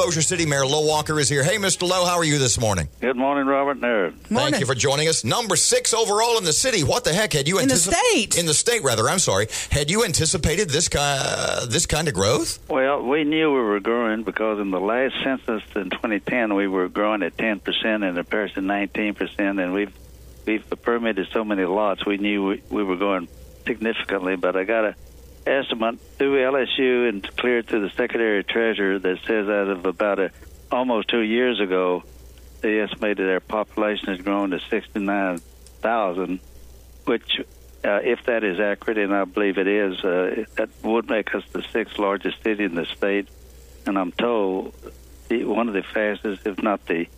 Bossier City Mayor Low Walker is here. Hey, Mr. Low, how are you this morning? Good morning, Robert and Erin. Thank you for joining us. Number 6 overall in the city. What the heck? Had you in the state? In the state, rather. I'm sorry. Had you anticipated this kind of growth? Well, we knew we were growing because in the last census in 2010, we were growing at 10% and the parish at 19%, and we've permitted so many lots, we knew we were going significantly. But I got an estimate through LSU and cleared through the Secretary of Treasurer that says as of about almost 2 years ago, they estimated our population has grown to 69,000, which, if that is accurate, and I believe it is, that would make us the 6th largest city in the state, and I'm told one of the fastest, if not the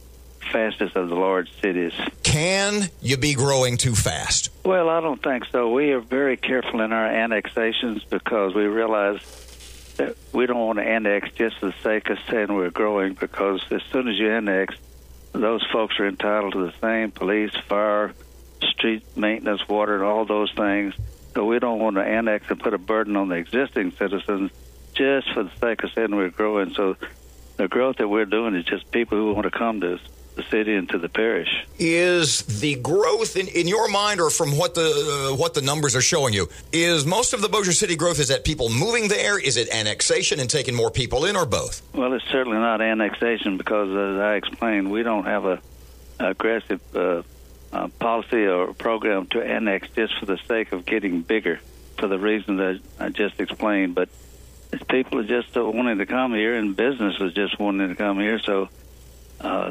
fastest of the large cities. Can you be growing too fast? Well, I don't think so. We are very careful in our annexations because we realize that we don't want to annex just for the sake of saying we're growing, because as soon as you annex, those folks are entitled to the same police, fire, street maintenance, water, and all those things. So we don't want to annex and put a burden on the existing citizens just for the sake of saying we're growing. So the growth that we're doing is just people who want to come to the city and to the parish. Is the growth in your mind, or from what the numbers are showing you, is most of the Bossier City growth, is that people moving there? Is it annexation and taking more people in, or both? Well, it's certainly not annexation because, as I explained, we don't have a aggressive policy or program to annex just for the sake of getting bigger, for the reasons that I just explained. But people are just wanting to come here, and business is just wanting to come here, so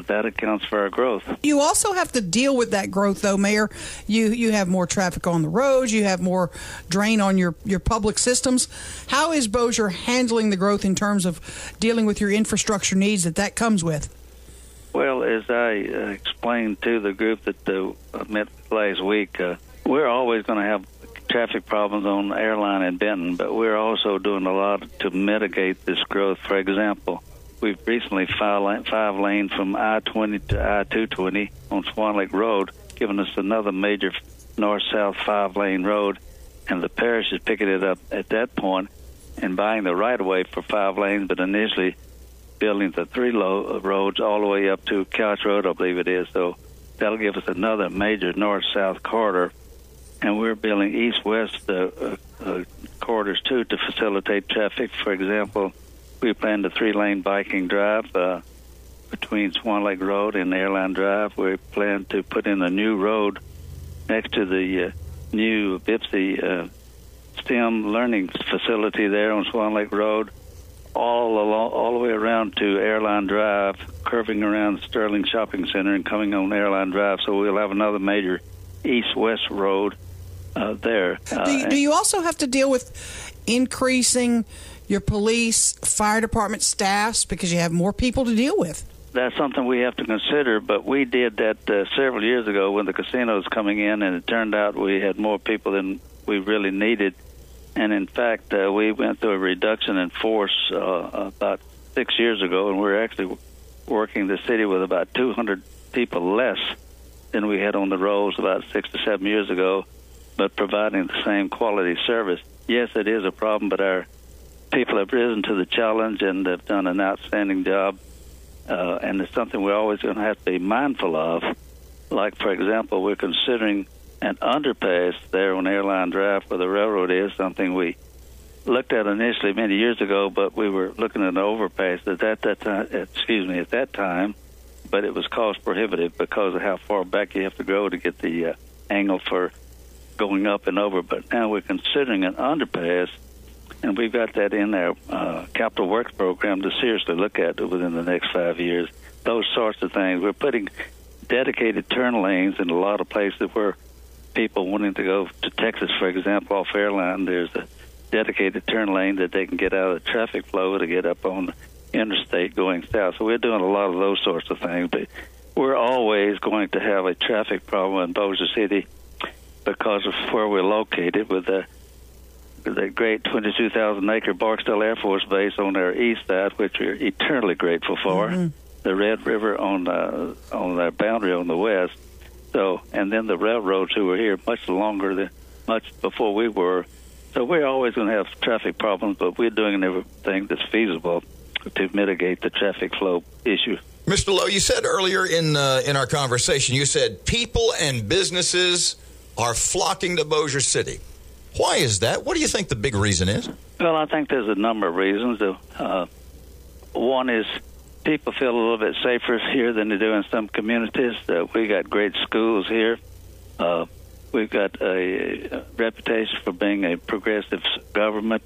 that accounts for our growth. You also have to deal with that growth, though, Mayor. You have more traffic on the roads. You have more drain on your public systems. How is Bossier handling the growth in terms of dealing with your infrastructure needs that comes with? Well, as I explained to the group that I met last week, we're always going to have traffic problems on Airline and Benton, but we're also doing a lot to mitigate this growth. For example, we've recently five lane from I-20 to I-220 on Swan Lake Road, giving us another major north-south 5-lane road, and the parish is picking it up at that point and buying the right-of-way for 5 lanes, but initially building the 3 roads all the way up to Couch Road, I believe it is. So that'll give us another major north-south corridor, and we're building east-west corridors, too, to facilitate traffic. For example, we planned a 3-lane biking drive between Swan Lake Road and Airline Drive. We plan to put in a new road next to the new BIPSI STEM learning facility there on Swan Lake Road, all the way around to Airline Drive, curving around Sterling Shopping Center and coming on Airline Drive. So we'll have another major east-west road there. Do you also have to deal with increasing your police, fire department staffs because you have more people to deal with? That's something we have to consider, but we did that several years ago when the casino was coming in, and it turned out we had more people than we really needed. And in fact, we went through a reduction in force about 6 years ago, and we're actually working the city with about 200 people less than we had on the rolls about 6 to 7 years ago, but providing the same quality service. Yes, it is a problem, but our people have risen to the challenge and have done an outstanding job, and it's something we're always going to have to be mindful of. Like, for example, we're considering an underpass there on Airline Drive where the railroad is, something we looked at initially many years ago, but we were looking at an overpass at that time, but it was cost prohibitive because of how far back you have to go to get the angle for going up and over. But now we're considering an underpass, and we've got that in our capital works program to seriously look at within the next 5 years. Those sorts of things. We're putting dedicated turn lanes in a lot of places where people wanting to go to Texas, for example, off Airline, there's a dedicated turn lane that they can get out of the traffic flow to get up on the interstate going south. So we're doing a lot of those sorts of things. But we're always going to have a traffic problem in Bossier City because of where we're located with the great 22,000-acre Barksdale Air Force Base on our east side, which we're eternally grateful for. Mm-hmm. The Red River on our boundary on the west. So, and then the railroads who were here much before we were. So we're always going to have traffic problems, but we're doing everything that's feasible. to mitigate the traffic flow issue. Mr. Lowe, you said earlier in our conversation, you said people and businesses are flocking to Bossier City. Why is that? What do you think the big reason is? Well, I think there's a number of reasons. One is people feel a little bit safer here than they do in some communities. We got great schools here. We've got a reputation for being a progressive government,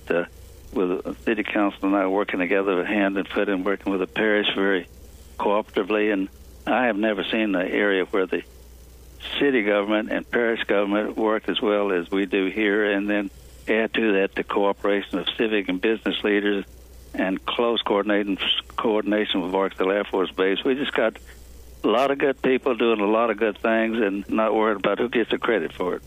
with the city council and I working together hand in foot and working with the parish very cooperatively. And I have never seen an area where the city government and parish government work as well as we do here, and then add to that the cooperation of civic and business leaders and close coordination with Barksdale Air Force Base. We just got a lot of good people doing a lot of good things and not worried about who gets the credit for it.